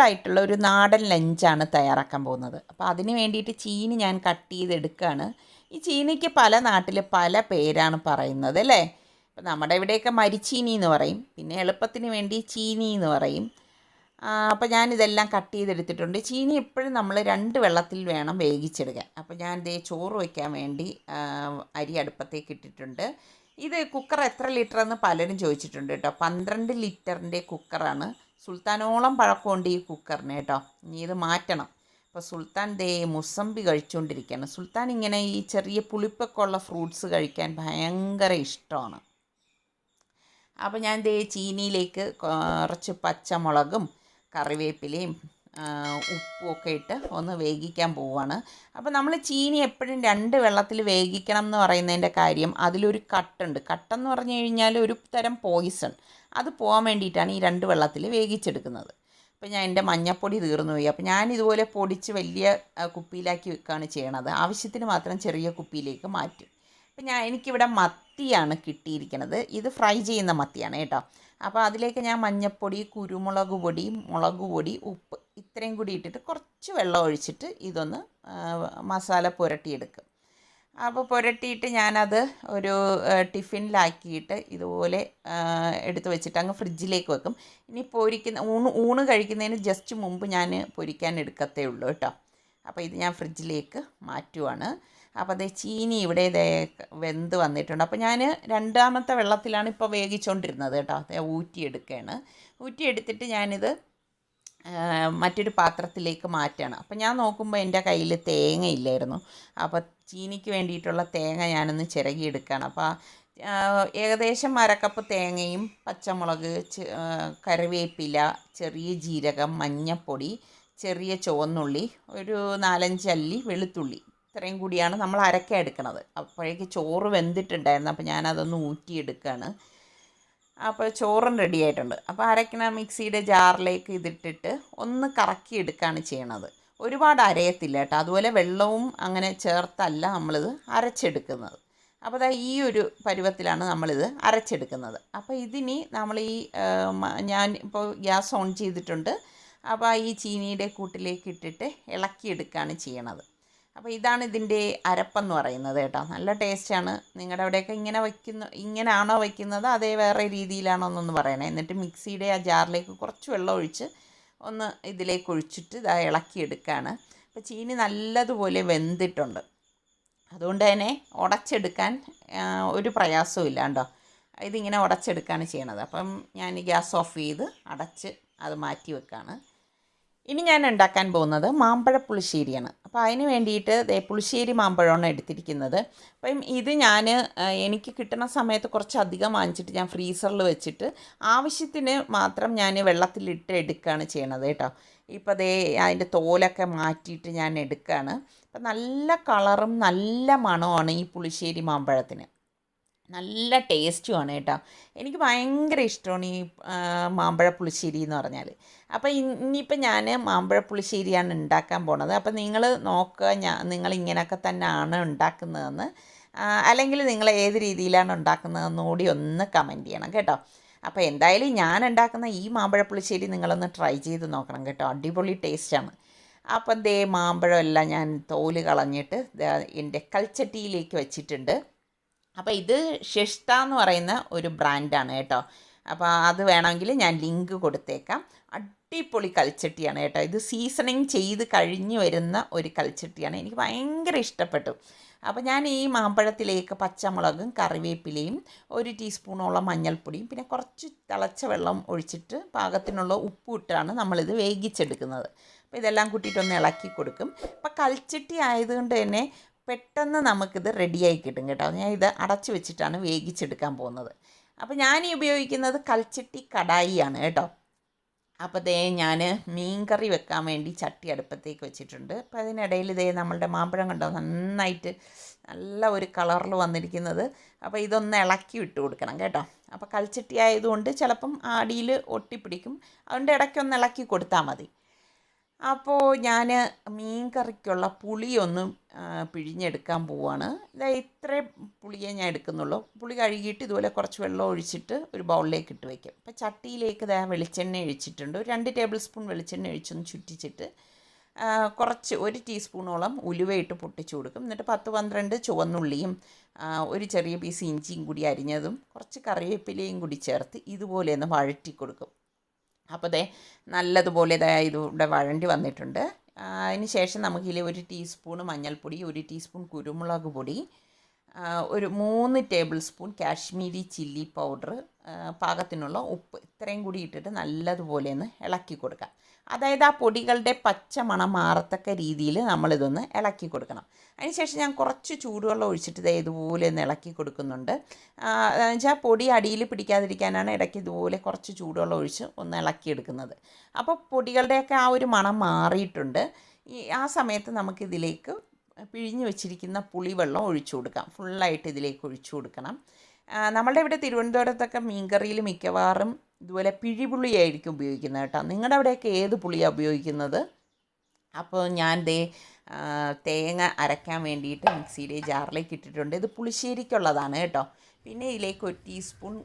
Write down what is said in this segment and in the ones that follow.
സിമ്പിളായിട്ടുള്ള ഒരു നാടൻ ലഞ്ചാണ് തയ്യാറാക്കാൻ പോകുന്നത്. അപ്പോൾ അതിന് വേണ്ടിയിട്ട് ചീനി ഞാൻ കട്ട് ചെയ്തെടുക്കുകയാണ്. ഈ ചീനിക്ക് പല നാട്ടിൽ പല പേരാണ് പറയുന്നത് അല്ലേ. ഇപ്പം നമ്മുടെ ഇവിടെയൊക്കെ മരിച്ചീനി എന്ന് പറയും, പിന്നെ എളുപ്പത്തിന് വേണ്ടി ചീനി എന്ന് പറയും. അപ്പോൾ ഞാനിതെല്ലാം കട്ട് ചെയ്തെടുത്തിട്ടുണ്ട്. ചീനി എപ്പോഴും നമ്മൾ 2 വെള്ളത്തിൽ വേണം വേവിച്ചെടുക്കാൻ. അപ്പോൾ ഞാൻ ദേ ചോറ് വയ്ക്കാൻ വേണ്ടി അരി അടുപ്പത്തേക്ക് ഇട്ടിട്ടുണ്ട്. ഇത് കുക്കർ എത്ര ലിറ്ററെന്ന് പലരും ചോദിച്ചിട്ടുണ്ട് കേട്ടോ. 12 ലിറ്ററിൻ്റെ കുക്കറാണ്. സുൽത്താനോളം പഴക്കമുണ്ട് ഈ കുക്കറിന് കേട്ടോ. ഇനി ഇത് മാറ്റണം. അപ്പോൾ സുൽത്താൻ ദേ മുസമ്പി കഴിച്ചുകൊണ്ടിരിക്കുകയാണ്. സുൽത്താൻ ഇങ്ങനെ ഈ ചെറിയ പുളിപ്പൊക്കെ ഉള്ള ഫ്രൂട്ട്സ് കഴിക്കാൻ ഭയങ്കര ഇഷ്ടമാണ്. അപ്പോൾ ഞാൻ ദേ ചീനിയിലേക്ക് കുറച്ച് പച്ചമുളകും കറിവേപ്പിലയും ഉപ്പും ഒക്കെ ഇട്ട് ഒന്ന് വേവിക്കാൻ പോവുകയാണ്. അപ്പോൾ നമ്മൾ ചീനി എപ്പോഴും 2 വെള്ളത്തിൽ വേവിക്കണം എന്ന് പറയുന്നതിൻ്റെ കാര്യം, അതിലൊരു കട്ടുണ്ട്. കട്ടെന്ന് പറഞ്ഞു കഴിഞ്ഞാൽ ഒരു തരം പോയിസൺ, അത് പോകാൻ വേണ്ടിയിട്ടാണ് ഈ 2 വെള്ളത്തിൽ വേവിച്ചെടുക്കുന്നത്. അപ്പോൾ ഞാൻ എൻ്റെ മഞ്ഞൾപ്പൊടി തീർന്നു പോയി. അപ്പോൾ ഞാൻ ഇതുപോലെ പൊടിച്ച് വലിയ കുപ്പിയിലാക്കി വെക്കുകയാണ് ചെയ്യണത്. ആവശ്യത്തിന് മാത്രം ചെറിയ കുപ്പിയിലേക്ക് മാറ്റും. അപ്പോൾ എനിക്കിവിടെ മത്തിയാണ് കിട്ടിയിരിക്കുന്നത്. ഇത് ഫ്രൈ ചെയ്യുന്ന മത്തിയാണ് കേട്ടോ. അപ്പോൾ അതിലേക്ക് ഞാൻ മഞ്ഞൾപ്പൊടി, കുരുമുളക് പൊടി, മുളക് പൊടി, ഉപ്പ് ഇത്രയും കൂടി ഇട്ടിട്ട് കുറച്ച് വെള്ളം ഒഴിച്ചിട്ട് ഇതൊന്ന് മസാല പുരട്ടിയെടുക്കും. അപ്പോൾ പുരട്ടിയിട്ട് ഞാനത് ഒരു ടിഫിനിലാക്കിയിട്ട് ഇതുപോലെ എടുത്ത് വെച്ചിട്ട് അങ്ങ് ഫ്രിഡ്ജിലേക്ക് വെക്കും. ഇനി ഊണ് കഴിക്കുന്നതിന് ജസ്റ്റ് മുമ്പ് ഞാൻ പൊരിക്കാൻ എടുക്കത്തേ ഉള്ളൂ കേട്ടോ. അപ്പോൾ ഇത് ഞാൻ ഫ്രിഡ്ജിലേക്ക് മാറ്റുവാണ്. അപ്പോൾ അതേ ചീനി ഇവിടെ വെന്ത് വന്നിട്ടുണ്ട്. അപ്പോൾ ഞാൻ 2ാമത്തെ വെള്ളത്തിലാണ് ഇപ്പോൾ വേവിച്ചുകൊണ്ടിരുന്നത് കേട്ടോ. അതേ ഊറ്റിയെടുക്കുകയാണ്. ഊറ്റിയെടുത്തിട്ട് ഞാനിത് മറ്റൊരു പാത്രത്തിലേക്ക് മാറ്റണം. അപ്പോൾ ഞാൻ നോക്കുമ്പോൾ എൻ്റെ കയ്യിൽ തേങ്ങ ഇല്ലായിരുന്നു. അപ്പോൾ ചീനിക്ക് വേണ്ടിയിട്ടുള്ള തേങ്ങ ഞാനൊന്ന് ചിരകിയെടുക്കുകയാണ്. അപ്പോൾ ഏകദേശം 1/2 കപ്പ് തേങ്ങയും പച്ചമുളക്, കറിവേപ്പില, ചെറിയ ജീരകം, മഞ്ഞൾപ്പൊടി, ചെറിയ ചുവന്നുള്ളി, ഒരു 4-5 അല്ലി വെളുത്തുള്ളി, ഇത്രയും കൂടിയാണ് നമ്മൾ അരക്കാൻ എടുക്കുന്നത്. അപ്പോഴേക്ക് ചോറ് വെന്തിട്ടുണ്ടായിരുന്നു. അപ്പോൾ ഞാനതൊന്ന് ഊറ്റിയെടുക്കുകയാണ്. അപ്പോൾ ചോറും റെഡി ആയിട്ടുണ്ട്. അപ്പോൾ അരയ്ക്കണ മിക്സിയുടെ ജാറിലേക്ക് ഇതിട്ടിട്ട് ഒന്ന് കറക്കിയെടുക്കുകയാണ് ചെയ്യണത്. ഒരുപാട് അരയത്തില്ല കേട്ടോ. അതുപോലെ വെള്ളവും അങ്ങനെ ചേർത്തല്ല നമ്മളിത് അരച്ചെടുക്കുന്നത്. അപ്പോൾ അതാ ഈ ഒരു പരുവത്തിലാണ് നമ്മളിത് അരച്ചെടുക്കുന്നത്. അപ്പോൾ ഇതിനി നമ്മൾ ഞാൻ ഇപ്പോൾ ഗ്യാസ് ഓൺ ചെയ്തിട്ടുണ്ട്. അപ്പോൾ ഈ ചീനിയുടെ കൂട്ടിലേക്ക് ഇട്ടിട്ട് ഇളക്കിയെടുക്കുകയാണ് ചെയ്യണത്. അപ്പോൾ ഇതാണ് ഇതിൻ്റെ അരപ്പെന്ന് പറയുന്നത് കേട്ടോ. നല്ല ടേസ്റ്റാണ്. നിങ്ങളുടെ അവിടെയൊക്കെ ഇങ്ങനെയാണോ വയ്ക്കുന്നത്, അതേ വേറെ രീതിയിലാണോ എന്നൊന്ന് പറയണേ. എന്നിട്ട് മിക്സിയുടെ ആ ജാറിലേക്ക് കുറച്ച് വെള്ളം ഒഴിച്ച് ഒന്ന് ഇതിലേക്ക് ഒഴിച്ചിട്ട് ഇതാ ഇളക്കിയെടുക്കുകയാണ്. അപ്പോൾ ചീനി നല്ലതുപോലെ വെന്തിട്ടുണ്ട്. അതുകൊണ്ട് തന്നെ ഉടച്ചെടുക്കാൻ ഒരു പ്രയാസവും ഇല്ല കേട്ടോ. ഇതിങ്ങനെ ഉടച്ചെടുക്കുകയാണ് ചെയ്യണത്. അപ്പം ഞാൻ ഗ്യാസ് ഓഫ് ചെയ്ത് അടച്ച് അത് മാറ്റി വെക്കുകയാണ്. ഇനി ഞാൻ ഉണ്ടാക്കാൻ പോകുന്നത് മാമ്പഴ പുളിശ്ശേരിയാണ്. അപ്പോൾ അതിന് വേണ്ടിയിട്ട് പുളിശ്ശേരി മാമ്പഴമാണ് എടുത്തിരിക്കുന്നത്. അപ്പം ഇത് എനിക്ക് കിട്ടുന്ന സമയത്ത് കുറച്ചധികം വാങ്ങിച്ചിട്ട് ഞാൻ ഫ്രീസറിൽ വെച്ചിട്ട് ആവശ്യത്തിന് മാത്രം ഞാൻ വെള്ളത്തിലിട്ട് എടുക്കുകയാണ് ചെയ്യണത് കേട്ടോ. ഇപ്പോൾ അതിൻ്റെ തോലൊക്കെ മാറ്റിയിട്ട് ഞാൻ എടുക്കുകയാണ്. അപ്പം നല്ല കളറും നല്ല മണമാണ് ഈ പുളിശ്ശേരി മാമ്പഴത്തിന്. നല്ല ടേസ്റ്റുമാണ് കേട്ടോ. എനിക്ക് ഭയങ്കര ഇഷ്ടമാണ് ഈ മാമ്പഴ പുളിശ്ശേരി എന്ന് പറഞ്ഞാൽ. അപ്പോൾ ഇനിയിപ്പോൾ ഞാൻ മാമ്പഴ പുളിശ്ശേരിയാണ് ഉണ്ടാക്കാൻ പോണത്. അപ്പോൾ നിങ്ങൾ നോക്കുക, നിങ്ങൾ ഇങ്ങനെയൊക്കെ തന്നെയാണ് ഉണ്ടാക്കുന്നതെന്ന്, അല്ലെങ്കിൽ നിങ്ങൾ ഏത് രീതിയിലാണ് ഉണ്ടാക്കുന്നതെന്ന് കൂടി ഒന്ന് കമൻറ്റ് ചെയ്യണം കേട്ടോ. അപ്പോൾ എന്തായാലും ഞാൻ ഉണ്ടാക്കുന്ന ഈ മാമ്പഴ പുളിശ്ശേരി നിങ്ങളൊന്ന് ട്രൈ ചെയ്ത് നോക്കണം കേട്ടോ. അടിപൊളി ടേസ്റ്റാണ്. അപ്പം മാമ്പഴം എല്ലാം ഞാൻ തോല് കളഞ്ഞിട്ട് എൻ്റെ കൽച്ചട്ടിയിലേക്ക് വെച്ചിട്ടുണ്ട്. അപ്പോൾ ഇത് ഷിഷ്ട എന്ന് പറയുന്ന ഒരു ബ്രാൻഡാണ് കേട്ടോ. അപ്പോൾ അത് വേണമെങ്കിൽ ഞാൻ ലിങ്ക് കൊടുത്തേക്കാം. അടിപൊളി കൽച്ചട്ടിയാണ് കേട്ടോ. ഇത് സീസണിങ് ചെയ്ത് കഴിഞ്ഞ് വരുന്ന ഒരു കൽച്ചട്ടിയാണ്. എനിക്ക് ഭയങ്കര ഇഷ്ടപ്പെട്ടു. അപ്പോൾ ഞാൻ ഈ മാമ്പഴത്തിലേക്ക് പച്ചമുളകും കറിവേപ്പിലയും 1 ടീസ്പൂണോളം മഞ്ഞൾപ്പൊടിയും പിന്നെ കുറച്ച് തിളച്ച വെള്ളം ഒഴിച്ചിട്ട് പാകത്തിനുള്ള ഉപ്പ് ഇട്ടാണ് നമ്മളിത് വേവിച്ചെടുക്കുന്നത്. അപ്പോൾ ഇതെല്ലാം കൂട്ടിയിട്ടൊന്ന് ഇളക്കി കൊടുക്കും. അപ്പോൾ കൽച്ചട്ടി ആയതുകൊണ്ട് തന്നെ പെട്ടെന്ന് നമുക്കിത് റെഡിയായി കിട്ടും കേട്ടോ. ഞാൻ ഇത് അടച്ചു വെച്ചിട്ടാണ് വേവിച്ചെടുക്കാൻ പോകുന്നത്. അപ്പോൾ ഞാൻ ഉപയോഗിക്കുന്നത് കൽച്ചട്ടി കടായിയാണ് കേട്ടോ. അപ്പോൾ ഞാൻ മീൻ കറി വെക്കാൻ വേണ്ടി ചട്ടി അടുപ്പത്തേക്ക് വെച്ചിട്ടുണ്ട്. അപ്പോൾ അതിനിടയിൽ നമ്മളുടെ മാമ്പഴം കണ്ടോ നന്നായിട്ട് നല്ല ഒരു കളറിൽ വന്നിരിക്കുന്നത്. അപ്പോൾ ഇതൊന്ന് ഇളക്കി വിട്ട് കൊടുക്കണം കേട്ടോ. അപ്പോൾ കൽച്ചട്ടി ആയതുകൊണ്ട് ചിലപ്പം അടിയിൽ ഒട്ടിപ്പിടിക്കും. അതുകൊണ്ട് ഇടയ്ക്കൊന്ന് ഇളക്കി കൊടുത്താൽ മതി. അപ്പോൾ ഞാൻ മീൻ കറിക്കുള്ള പുളിയൊന്ന് പിഴിഞ്ഞെടുക്കാൻ പോവാണ്. ഇതാ ഇത്രയും പുളിയേ ഞാൻ എടുക്കുന്നുള്ളൂ. പുളി കഴുകിയിട്ട് ഇതുപോലെ കുറച്ച് വെള്ളം ഒഴിച്ചിട്ട് ഒരു ബൗളിലേക്ക് ഇട്ട് വയ്ക്കും. അപ്പോൾ ചട്ടിയിലേക്ക് ഇതാ വെളിച്ചെണ്ണ ഒഴിച്ചിട്ടുണ്ട്. ഒരു 2 ടേബിൾ സ്പൂൺ വെളിച്ചെണ്ണ ഒഴിച്ചൊന്ന് ചുറ്റിച്ചിട്ട് കുറച്ച് 1 ടീസ്പൂണോളം ഉലുവയിട്ട് പൊട്ടിച്ചു കൊടുക്കും. എന്നിട്ട് 10-12 ചുവന്നുള്ളിയും ഒരു ചെറിയ പീസ് ഇഞ്ചിയും കൂടി അരിഞ്ഞതും കുറച്ച് കറിവേപ്പിലയും കൂടി ചേർത്ത് ഇതുപോലെ ഒന്ന് വഴറ്റി കൊടുക്കും. അപ്പോൾ ദേ നല്ലതുപോലെ ഇതിവിടെ വഴണ്ടി വന്നിട്ടുണ്ട്. അതിന് ശേഷം നമുക്കിതിൽ 1 ടീസ്പൂൺ മഞ്ഞൾപ്പൊടി, 1 ടീസ്പൂൺ കുരുമുളക് പൊടി, ഒരു 3 table spoon Kashmiri chilli powder, പാകത്തിനുള്ള ഉപ്പ്, ഇത്രയും കൂടി ഇട്ടിട്ട് നല്ലതുപോലെ ഒന്ന് ഇളക്കി കൊടുക്കാം. അതായത് ആ പൊടികളുടെ പച്ച മണം മാറത്തക്ക രീതിയിൽ നമ്മളിതൊന്ന് ഇളക്കി കൊടുക്കണം. അതിനുശേഷം ഞാൻ കുറച്ച് ചൂടുവെള്ളം ഒഴിച്ചിട്ട് ഇതുപോലെ ഒന്ന് ഇളക്കി കൊടുക്കുന്നുണ്ട്. എന്ന് വെച്ചാൽ പൊടി അടിയിൽ പിടിക്കാതിരിക്കാനാണ് ഇടയ്ക്ക് ഇതുപോലെ കുറച്ച് ചൂടുവെള്ളം ഒഴിച്ച് ഒന്ന് ഇളക്കിയെടുക്കുന്നത്. അപ്പോൾ പൊടികളുടെയൊക്കെ ആ ഒരു മണം മാറിയിട്ടുണ്ട്. ആ സമയത്ത് നമുക്കിതിലേക്ക് പിഴിഞ്ഞ് വെച്ചിരിക്കുന്ന പുളിവെള്ളം ഒഴിച്ചു കൊടുക്കാം. ഫുള്ളായിട്ട് ഇതിലേക്ക് ഒഴിച്ചു കൊടുക്കണം. നമ്മളുടെ ഇവിടെ തിരുവനന്തപുരത്തൊക്കെ മീൻകറിയിൽ മിക്കവാറും ഇതുപോലെ പിഴിപുളിയായിരിക്കും ഉപയോഗിക്കുന്നത് കേട്ടോ. നിങ്ങളുടെ അവിടെയൊക്കെ ഏത് പുളിയാണ് ഉപയോഗിക്കുന്നത്? അപ്പോൾ ഞാൻ തേങ്ങ അരയ്ക്കാൻ വേണ്ടിയിട്ട് മിക്സിയുടെ ജാറിലേക്ക് ഇട്ടിട്ടുണ്ട്. ഇത് പുളിശ്ശേരിക്കുള്ളതാണ് കേട്ടോ. പിന്നെ ഇതിലേക്ക് 1 ടീസ്പൂൺ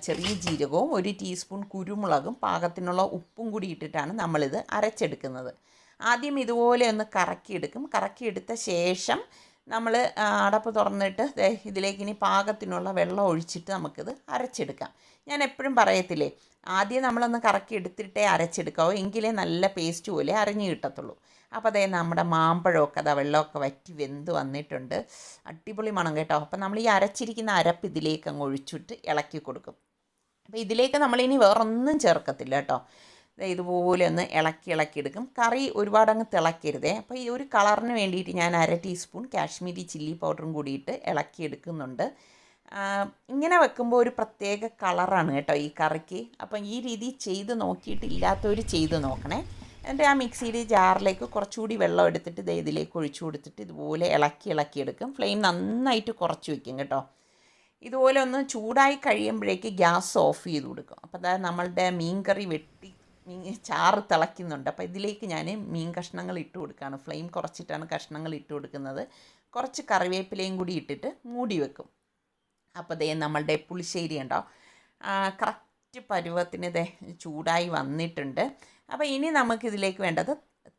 ചെറിയ ജീരകവും 1 ടീസ്പൂൺ കുരുമുളകും പാകത്തിനുള്ള ഉപ്പും കൂടി ഇട്ടിട്ടാണ് നമ്മളിത് അരച്ചെടുക്കുന്നത്. ആദ്യം ഇതുപോലെ ഒന്ന് കറക്കിയെടുക്കും. കറക്കിയെടുത്ത ശേഷം നമ്മൾ അടപ്പ് തുറന്നിട്ട് ഇതിലേക്ക് ഇനി പാകത്തിനുള്ള വെള്ളം ഒഴിച്ചിട്ട് നമുക്കിത് അരച്ചെടുക്കാം. ഞാൻ എപ്പോഴും പറയത്തില്ലേ, ആദ്യം നമ്മളൊന്ന് കറക്കി എടുത്തിട്ടേ അരച്ചെടുക്കാവോ, എങ്കിലേ നല്ല പേസ്റ്റ് പോലെ അരഞ്ഞു കിട്ടത്തുള്ളൂ. അപ്പോൾ നമ്മുടെ മാമ്പഴമൊക്കെ വെള്ളമൊക്കെ വറ്റി വെന്ത് വന്നിട്ടുണ്ട്. അടിപൊളി മണം കേട്ടോ. അപ്പോൾ നമ്മൾ ഈ അരച്ചിരിക്കുന്ന അരപ്പ് ഇതിലേക്ക് അങ്ങ് ഒഴിച്ചിട്ട് ഇളക്കി കൊടുക്കും. അപ്പോൾ ഇതിലേക്ക് നമ്മളിനി വേറൊന്നും ചേർക്കത്തില്ല കേട്ടോ. ഇതുപോലെ ഒന്ന് ഇളക്കിയെടുക്കും. കറി ഒരുപാടങ്ങ് തിളക്കരുതേ. അപ്പോൾ ഈ ഒരു കളറിന് വേണ്ടിയിട്ട് ഞാൻ 1/2 ടീസ്പൂൺ കാശ്മീരി ചില്ലി പൗഡറും കൂടിയിട്ട് ഇളക്കിയെടുക്കുന്നുണ്ട്. ഇങ്ങനെ വെക്കുമ്പോൾ ഒരു പ്രത്യേക കളറാണ് കേട്ടോ ഈ കറിക്ക്. അപ്പം ഈ രീതി ചെയ്ത് നോക്കിയിട്ടില്ലാത്തവർ ചെയ്ത് നോക്കണേ. എന്നിട്ട് ആ മിക്സിയുടെ ജാറിലേക്ക് കുറച്ചുകൂടി വെള്ളം എടുത്തിട്ട് ഇതിലേക്ക് ഒഴിച്ചു കൊടുത്തിട്ട് ഇതുപോലെ ഇളക്കിയെടുക്കും. ഫ്ലെയിം നന്നായിട്ട് കുറച്ച് വയ്ക്കും കേട്ടോ. ഇതുപോലെ ഒന്ന് ചൂടായി കഴിയുമ്പോഴേക്ക് ഗ്യാസ് ഓഫ് ചെയ്ത് കൊടുക്കും. അപ്പോൾ നമ്മളുടെ മീൻ കറി ചാറ് തിളയ്ക്കുന്നുണ്ട്. അപ്പോൾ ഇതിലേക്ക് ഞാൻ മീൻ കഷ്ണങ്ങൾ ഇട്ട് കൊടുക്കുകയാണ്. ഫ്ലെയിം കുറച്ചിട്ടാണ് കഷ്ണങ്ങൾ ഇട്ട് കൊടുക്കുന്നത്. കുറച്ച് കറിവേപ്പിലയും കൂടി ഇട്ടിട്ട് മൂടി വെക്കും. അപ്പോൾ നമ്മളുടെ പുളിശ്ശേരി ഉണ്ടോ കറക്റ്റ് പരുവത്തിന് ചൂടായി വന്നിട്ടുണ്ട്. അപ്പോൾ ഇനി നമുക്കിതിലേക്ക് വേണ്ടത്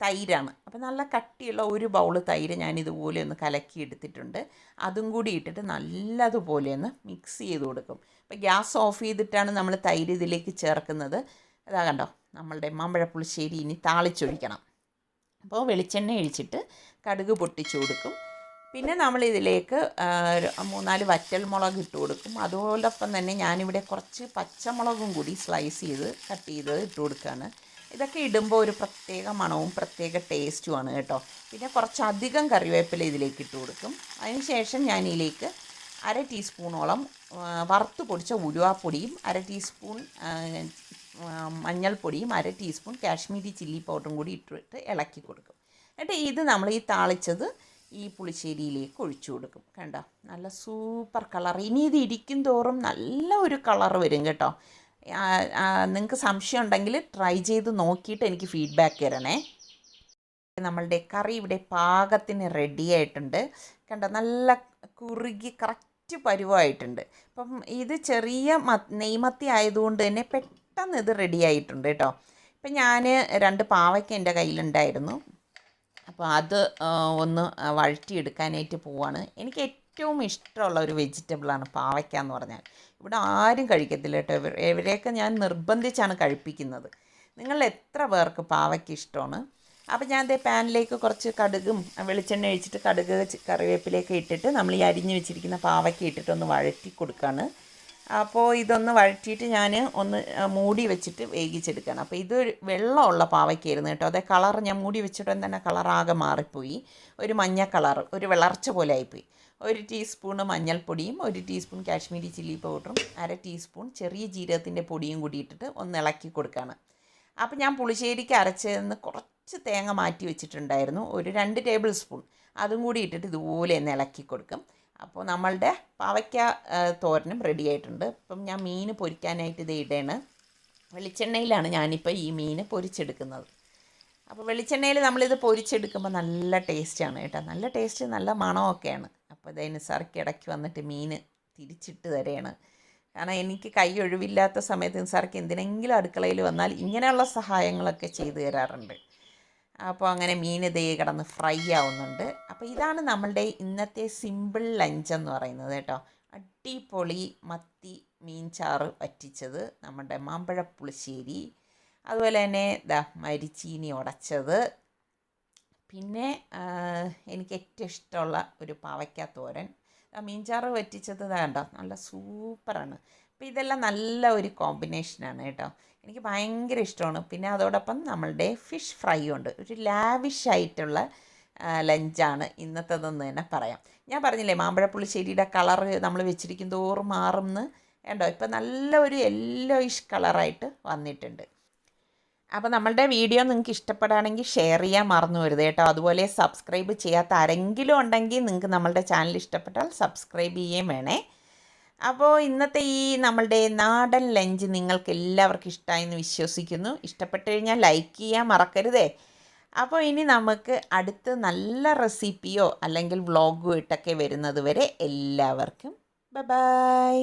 തൈരാണ്. അപ്പോൾ നല്ല കട്ടിയുള്ള 1 ബൗള് തൈര് ഞാൻ ഇതുപോലെ ഒന്ന് കലക്കി എടുത്തിട്ടുണ്ട്. അതും കൂടി ഇട്ടിട്ട് നല്ലതുപോലെ ഒന്ന് മിക്സ് ചെയ്ത് കൊടുക്കും. അപ്പോൾ ഗ്യാസ് ഓഫ് ചെയ്തിട്ടാണ് നമ്മൾ തൈര് ഇതിലേക്ക് ചേർക്കുന്നത്. അതാ കണ്ടോ, നമ്മളുടെ മാമ്പഴ പുളിശ്ശേരി ഇനി താളിച്ചൊഴിക്കണം. അപ്പോൾ വെളിച്ചെണ്ണ ഒഴിച്ചിട്ട് കടുക് പൊട്ടിച്ചു കൊടുക്കും. പിന്നെ നമ്മളിതിലേക്ക് 3-4 വറ്റൽമുളക് ഇട്ട് കൊടുക്കും. അതോടൊപ്പം തന്നെ ഞാനിവിടെ കുറച്ച് പച്ചമുളകും കൂടി സ്ലൈസ് ചെയ്ത് കട്ട് ചെയ്ത് ഇട്ട് കൊടുക്കുകയാണ്. ഇതൊക്കെ ഇടുമ്പോൾ ഒരു പ്രത്യേക മണവും പ്രത്യേക ടേസ്റ്റുമാണ് കേട്ടോ. പിന്നെ കുറച്ചധികം കറിവേപ്പില ഇതിലേക്ക് ഇട്ട് കൊടുക്കും. അതിന് ശേഷം ഞാൻ ഇതിലേക്ക് 1/2 ടീസ്പൂണോളം വറുത്ത് പൊടിച്ച ഉലുവാപ്പൊടിയും 1/2 ടീസ്പൂൺ മഞ്ഞൾപ്പൊടിയും 1/2 ടീസ്പൂൺ കാശ്മീരി ചില്ലി പൗഡറും കൂടി ഇട്ടിട്ട് ഇളക്കി കൊടുക്കും. എന്നിട്ട് ഇത് നമ്മൾ ഈ താളിച്ചത് ഈ പുളിശ്ശേരിയിലേക്ക് ഒഴിച്ചു കൊടുക്കും. കണ്ടോ, നല്ല സൂപ്പർ കളർ. ഇനി ഇത് ഇരിക്കും തോറും നല്ല ഒരു കളർ വരും കേട്ടോ. നിങ്ങൾക്ക് സംശയം ഉണ്ടെങ്കിൽ ട്രൈ ചെയ്ത് നോക്കിയിട്ട് എനിക്ക് ഫീഡ്ബാക്ക് തരണേ. നമ്മളുടെ കറി ഇവിടെ പാകത്തിന് റെഡി ആയിട്ടുണ്ട്. കണ്ടോ, നല്ല കുറുകി കറക്റ്റ് പരുവമായിട്ടുണ്ട്. അപ്പം ഇത് ചെറിയ നെയ്മത്തി ആയതുകൊണ്ട് തന്നെ പെട്ടെന്ന് ഇത് റെഡി ആയിട്ടുണ്ട് കേട്ടോ. ഇപ്പം ഞാൻ 2 പാവയ്ക്ക എൻ്റെ കയ്യിലുണ്ടായിരുന്നു. അപ്പോൾ അത് ഒന്ന് വഴറ്റിയെടുക്കാനായിട്ട് പോവാണ്. എനിക്ക് ഏറ്റവും ഇഷ്ടമുള്ള ഒരു വെജിറ്റബിളാണ് പാവയ്ക്ക എന്ന് പറഞ്ഞാൽ. ഇവിടെ ആരും കഴിക്കത്തില്ല കേട്ടോ. ഇവരെയൊക്കെ ഞാൻ നിർബന്ധിച്ചാണ് കഴിപ്പിക്കുന്നത്. നിങ്ങൾ എത്ര പേർക്ക് പാവയ്ക്ക ഇഷ്ടമാണ്? അപ്പോൾ ഞാൻ പാനിലേക്ക് കുറച്ച് കടുകും വെളിച്ചെണ്ണ ഒഴിച്ചിട്ട് കടുക് കറിവേപ്പിലേക്ക് ഇട്ടിട്ട് നമ്മൾ ഈ അരിഞ്ഞ് വെച്ചിരിക്കുന്ന പാവയ്ക്ക ഇട്ടിട്ടൊന്ന് വഴറ്റി കൊടുക്കുകയാണ്. അപ്പോൾ ഇതൊന്ന് വഴറ്റിയിട്ട് ഞാൻ ഒന്ന് മൂടി വെച്ചിട്ട് വേവിച്ചെടുക്കുകയാണ്. അപ്പോൾ ഇത് വെള്ളമുള്ള പാവയ്ക്കായിരുന്നു കേട്ടോ. അതേ കളർ ഞാൻ മൂടി വെച്ചിട്ട് തന്നെ കളറാകെ മാറിപ്പോയി. ഒരു മഞ്ഞ കളർ, ഒരു വിളർച്ച പോലെ ആയിപ്പോയി. 1 ടീസ്പൂണ് മഞ്ഞൾപ്പൊടിയും 1 ടീസ്പൂൺ കാശ്മീരി ചില്ലി പൗഡറും 1/2 ടീസ്പൂൺ ചെറിയ ജീരകത്തിൻ്റെ പൊടിയും കൂടി ഇട്ടിട്ട് ഒന്ന് ഇളക്കി കൊടുക്കുകയാണ്. അപ്പോൾ ഞാൻ പുളിശ്ശേരിക്ക് അരച്ചതെന്ന് കുറച്ച് തേങ്ങ മാറ്റി വെച്ചിട്ടുണ്ടായിരുന്നു, ഒരു 2 ടേബിൾ സ്പൂൺ. അതും കൂടി ഇട്ടിട്ട് ഇതുപോലെ ഒന്ന് ഇളക്കി കൊടുക്കും. അപ്പോൾ നമ്മളുടെ പാവയ്ക്ക തോരനും റെഡി ആയിട്ടുണ്ട്. അപ്പം ഞാൻ മീൻ പൊരിക്കാനായിട്ട് ഇത് ഇടയാണ്. വെളിച്ചെണ്ണയിലാണ് ഞാനിപ്പോൾ ഈ മീൻ പൊരിച്ചെടുക്കുന്നത്. അപ്പോൾ വെളിച്ചെണ്ണയിൽ നമ്മളിത് പൊരിച്ചെടുക്കുമ്പോൾ നല്ല ടേസ്റ്റാണ് കേട്ടോ. നല്ല ടേസ്റ്റ്, നല്ല മണമൊക്കെയാണ്. അപ്പോൾ ഇതതിന് സാർക്ക് ഇടയ്ക്ക് വന്നിട്ട് മീൻ തിരിച്ചിട്ട് തരെയാണ്. കാരണം എനിക്ക് കൈ ഒഴിവില്ലാത്ത സമയത്ത് നിസാർക്ക് എന്തിനെങ്കിലും അടുക്കളയിൽ വന്നാൽ ഇങ്ങനെയുള്ള സഹായങ്ങളൊക്കെ ചെയ്തു തരാറുണ്ട്. അപ്പോൾ അങ്ങനെ മീൻ ഇതേ കിടന്ന് ഫ്രൈ ആവുന്നുണ്ട്. അപ്പോൾ ഇതാണ് നമ്മളുടെ ഇന്നത്തെ സിമ്പിൾ ലഞ്ച് എന്ന് പറയുന്നത് കേട്ടോ. അടിപൊളി മത്തി മീൻ ചാറ് വറ്റിച്ചത്, നമ്മുടെ മാമ്പഴ പുളിശ്ശേരി, അതുപോലെ തന്നെ മരിച്ചീനി ഉടച്ചത്, പിന്നെ എനിക്ക് ഏറ്റവും ഇഷ്ടമുള്ള ഒരു പാവയ്ക്ക തോരൻ, മീൻചാറ് വറ്റിച്ചത് കണ്ടോ നല്ല സൂപ്പറാണ്. അപ്പോൾ ഇതെല്ലാം നല്ല ഒരു കോമ്പിനേഷനാണ് കേട്ടോ. എനിക്ക് ഭയങ്കര ഇഷ്ടമാണ്. പിന്നെ അതോടൊപ്പം നമ്മളുടെ ഫിഷ് ഫ്രൈ ഉണ്ട്. ഒരു ലാവിഷായിട്ടുള്ള ലഞ്ചാണ് ഇന്നത്തേതെന്ന് തന്നെ പറയാം. ഞാൻ പറഞ്ഞില്ലേ മാമ്പഴപ്പുളിശ്ശേരിയുടെ കളറ് നമ്മൾ വെച്ചിരിക്കും തോറും മാറുമെന്ന്. കണ്ടോ ഇപ്പോൾ നല്ല ഒരു യെല്ലോയിഷ് കളറായിട്ട് വന്നിട്ടുണ്ട്. അപ്പോൾ നമ്മളുടെ വീഡിയോ നിങ്ങൾക്ക് ഇഷ്ടപ്പെടുകയാണെങ്കിൽ ഷെയർ ചെയ്യാൻ മറന്നു വരുത് കേട്ടോ. അതുപോലെ സബ്സ്ക്രൈബ് ചെയ്യാത്ത ആരെങ്കിലും ഉണ്ടെങ്കിൽ നിങ്ങൾക്ക് നമ്മളുടെ ചാനൽ ഇഷ്ടപ്പെട്ടാൽ സബ്സ്ക്രൈബ് ചെയ്യുകയും വേണേ. അപ്പോൾ ഇന്നത്തെ ഈ നമ്മളുടെ നാടൻ ലഞ്ച് നിങ്ങൾക്ക് എല്ലാവർക്കും ഇഷ്ടമായെന്ന് വിശ്വസിക്കുന്നു. ഇഷ്ടപ്പെട്ട് കഴിഞ്ഞാൽ ലൈക്ക് ചെയ്യാൻ മറക്കരുതേ. അപ്പോൾ ഇനി നമുക്ക് അടുത്ത് നല്ല റെസിപ്പിയോ അല്ലെങ്കിൽ വ്ളോഗോ ഇട്ടൊക്കെ വരുന്നത് വരെ എല്ലാവർക്കും ബൈ ബൈ.